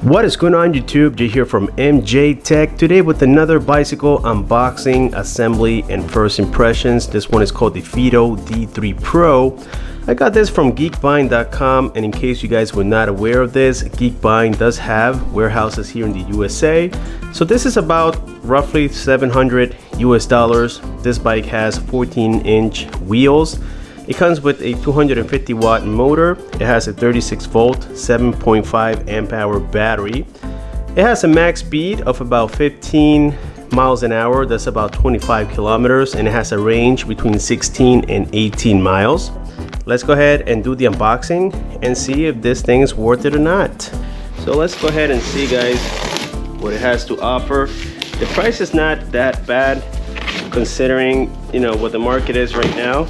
What is going on YouTube? Jay here from Mjtech today with another bicycle unboxing, assembly, and first impressions. This one is called the Fiido D3 Pro. I got this from geekbuying.com, and in case you guys were not aware of this, Geek Buying does have warehouses here in the USA. So this is about roughly $700 US. This bike has 14-inch wheels. It comes with a 250 watt motor. It has a 36 volt, 7.5 amp hour battery. It has a max speed of about 15 miles an hour. That's about 25 kilometers, and it has a range between 16 and 18 miles. Let's go ahead and do the unboxing and see if this thing is worth it or not. So let's go ahead and see, guys, what it has to offer. The price is not that bad considering, you know, what the market is right now,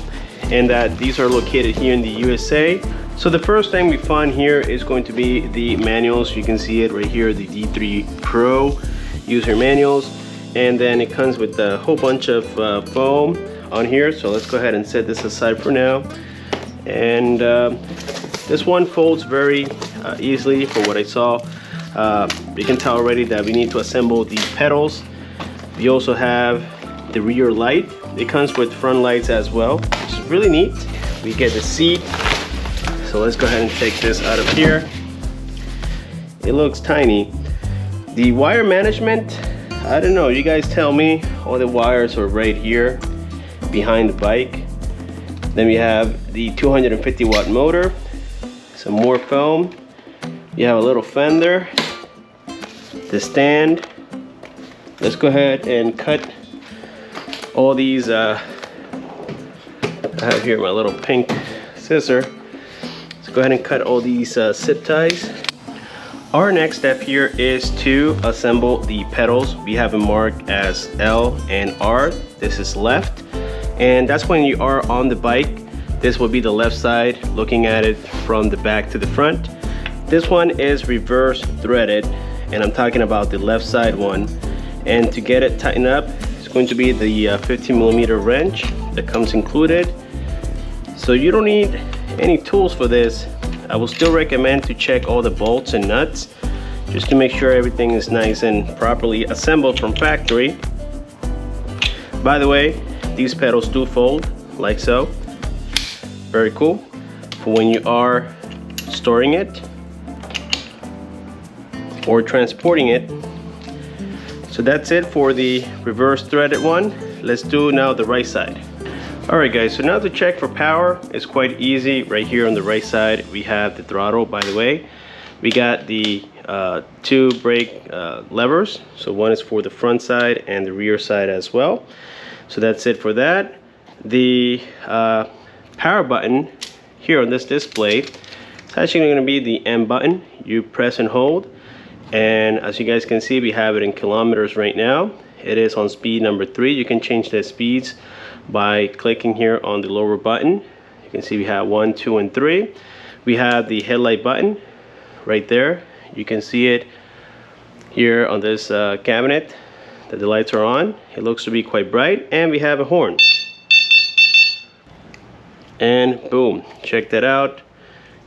and that these are located here in the USA. So the first thing we find here is going to be the manuals. You can see it right here, the D3 Pro user manuals, and then it comes with a whole bunch of foam on here. So let's go ahead and set this aside for now. And this one folds very easily for what I saw. You can tell already that we need to assemble the pedals. We also have the rear light. It comes with front lights as well, which is really neat. We get the seat. So let's go ahead and take this out of here. It looks tiny. The wire management, I don't know, you guys tell me. All the wires are right here behind the bike. Then we have the 250 watt motor, some more foam. You have a little fender, the stand. Let's go ahead and cut all these. I have here my little pink scissor. Let's go ahead and cut all these zip ties. Our next step here is to assemble the pedals. We have them marked as L and R. This is left, and that's when you are on the bike. This will be the left side, looking at it from the back to the front. This one is reverse threaded, and I'm talking about the left side one. And to get it tightened up, it's going to be the 15mm wrench that comes included. So you don't need any tools for this. I will still recommend to check all the bolts and nuts just to make sure everything is nice and properly assembled from factory. By the way, these pedals do fold like so. Very cool for when you are storing it or transporting it. So that's it for the reverse threaded one. Let's do now the right side. Alright guys, so now to check for power, it's quite easy. Right here on the right side we have the throttle. By the way, we got the two brake levers. So one is for the front side and the rear side as well. So that's it for that. The power button here on this display, it's actually going to be the M button. You press and hold, and as you guys can see, we have it in kilometers right now. It is on speed number 3. You can change the speeds by clicking here on the lower button. You can see we have 1, 2, and 3. We have the headlight button right there. You can see it here on this cabinet that the lights are on. It looks to be quite bright, and we have a horn. And boom, check that out.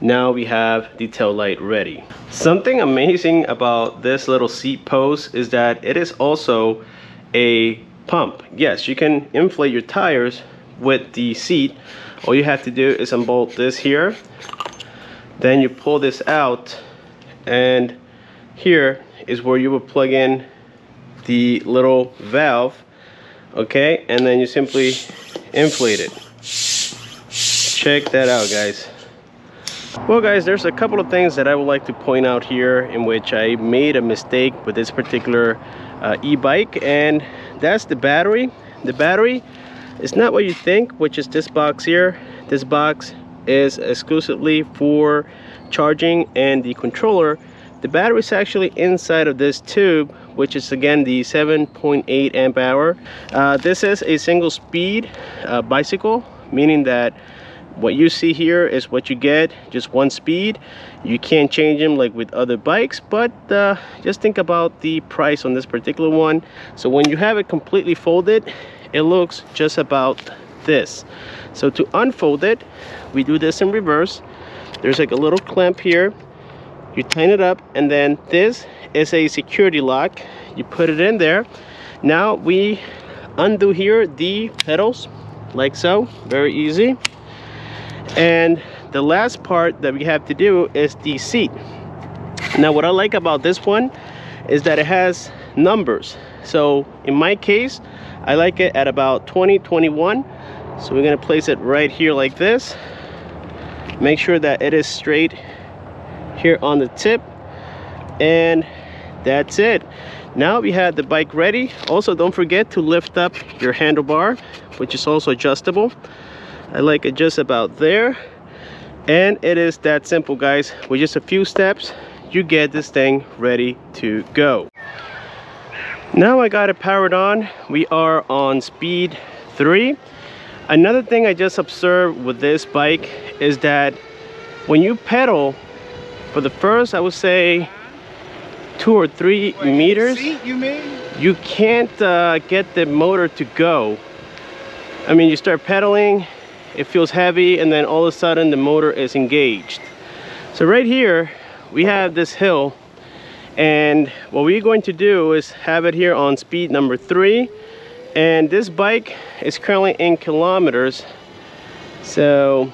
Now we have the tail light ready. Something amazing about this little seat post is that it is also a pump. Yes, you can inflate your tires with the seat. All you have to do is unbolt this here. Then you pull this out, and here is where you will plug in the little valve. Okay, and then you simply inflate it. Check that out, guys. Well guys, there's a couple of things that I would like to point out here in which I made a mistake with this particular e-bike, and that's the battery. The battery is not what you think, which is this box here. This box is exclusively for charging and the controller. The battery is actually inside of this tube, which is again the 7.8 amp hour. This is a single speed bicycle, meaning that what you see here is what you get, just one speed. You can't change them like with other bikes, but just think about the price on this particular one. So when you have it completely folded, it looks just about this. So to unfold it, we do this in reverse. There's like a little clamp here, you tighten it up, and then this is a security lock. You put it in there. Now we undo here the pedals like so, very easy. And the last part that we have to do is the seat. Now what I like about this one is that it has numbers. So in my case, I like it at about 20, 21. So we're gonna place it right here like this. Make sure that it is straight here on the tip, and that's it. Now we have the bike ready. Also, don't forget to lift up your handlebar, which is also adjustable. I like it just about there, and it is that simple, guys. With just a few steps, you get this thing ready to go. Now I got it powered on. We are on speed 3. Another thing I just observed with this bike is that when you pedal for the first, I would say 2 or 3 meters, you can't get the motor to go. I mean, you start pedaling, it feels heavy, and then all of a sudden the motor is engaged. So right here we have this hill, and what we're going to do is have it here on speed number 3, and this bike is currently in kilometers. So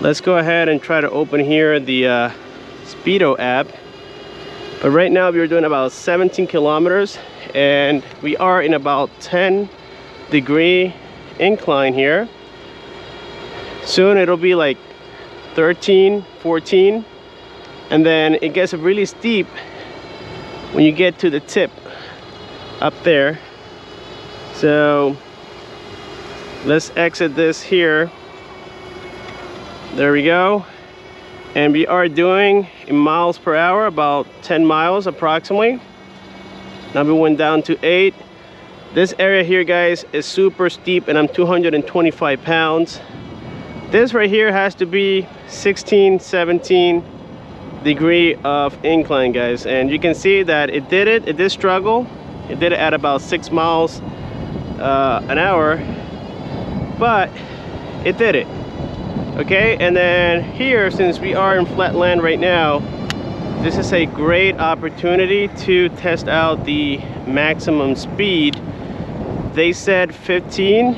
let's go ahead and try to open here the Fiido app. But right now we're doing about 17 kilometers, and we are in about 10-degree incline here. Soon it'll be like 13, 14, and then it gets really steep when you get to the tip up there. So let's exit this here. There we go. And we are doing in miles per hour about 10 miles approximately. Now we went down to 8. This area here, guys, is super steep, and I'm 225 pounds. This right here has to be 16, 17 degree of incline, guys, and you can see that it did struggle. It did it at about 6 miles an hour, but it did it. Okay, and then here, since we are in flat land right now, this is a great opportunity to test out the maximum speed. They said 15,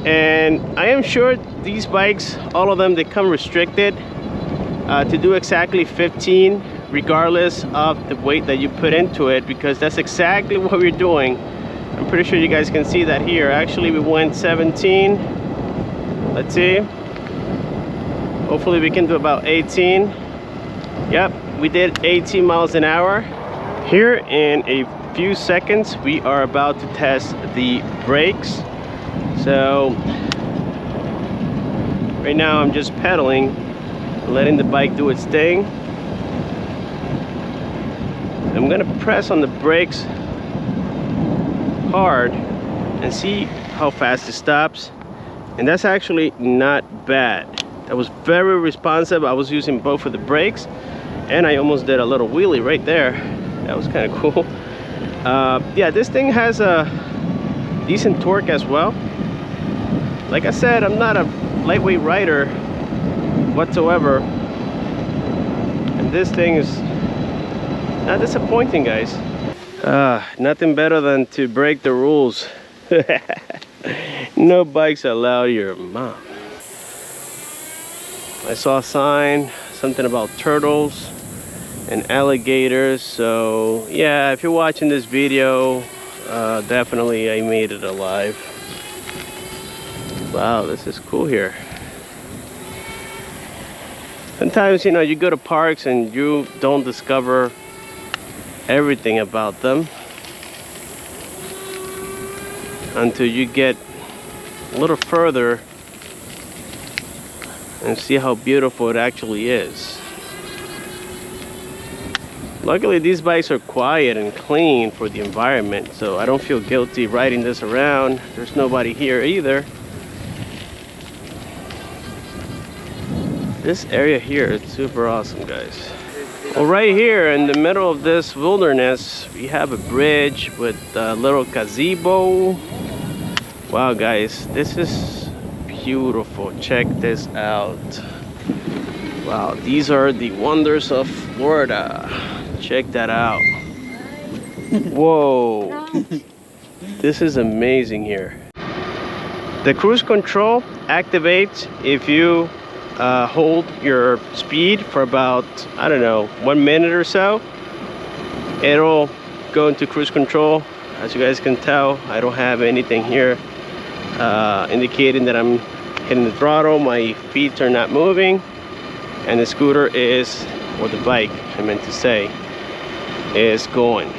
and I am sure these bikes, all of them, they come restricted to do exactly 15 regardless of the weight that you put into it, because that's exactly what we're doing. I'm pretty sure you guys can see that here. Actually, we went 17. Let's see. Hopefully we can do about 18. Yep, we did 18 miles an hour. Here in a few seconds, we are about to test the brakes. So right now I'm just pedaling, letting the bike do its thing. I'm gonna press on the brakes hard and see how fast it stops, and that's actually not bad. That was very responsive. I was using both of the brakes, and I almost did a little wheelie right there. That was kind of cool. Yeah, this thing has a decent torque as well. Like I said, I'm not a lightweight rider whatsoever, and this thing is not disappointing, guys. Nothing better than to break the rules. No bikes allowed your mom. I saw a sign, something about turtles and alligators. So yeah, if you're watching this video, definitely I made it alive. Wow, this is cool here. Sometimes, you know, you go to parks and you don't discover everything about them until you get a little further and see how beautiful it actually is. Luckily, these bikes are quiet and clean for the environment, so I don't feel guilty riding this around. There's nobody here either. This area here is super awesome, guys. Well, right here in the middle of this wilderness, we have a bridge with a little gazebo. Wow, guys, this is beautiful. Check this out. Wow, these are the wonders of Florida. Check that out. Whoa, this is amazing here. The cruise control activates if you hold your speed for about, I don't know, 1 minute or so. It'll go into cruise control. As you guys can tell, I don't have anything here indicating that I'm hitting the throttle. My feet are not moving, and the scooter is, or the bike I meant to say, is going.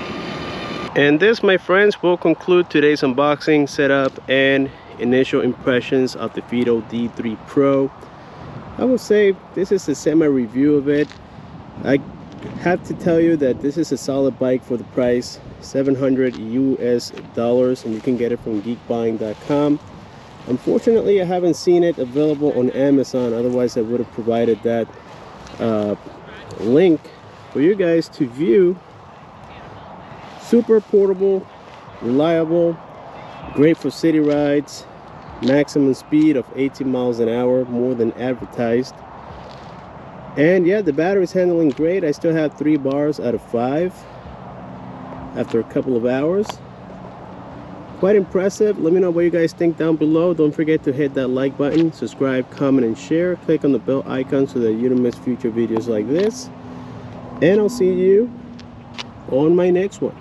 And this, my friends, will conclude today's unboxing, setup, and initial impressions of the Fiido D3 Pro. I will say this is a semi-review of it. I have to tell you that this is a solid bike for the price, $700 US, and you can get it from geekbuying.com. Unfortunately, I haven't seen it available on Amazon, otherwise I would have provided that link for you guys to view. Super portable, reliable, great for city rides, maximum speed of 18 miles an hour, more than advertised. And yeah, the battery's handling great. I still have 3 bars out of 5 after a couple of hours. Quite impressive. Let me know what you guys think down below. Don't forget to hit that like button, subscribe, comment, and share. Click on the bell icon so that you don't miss future videos like this. And I'll see you on my next one.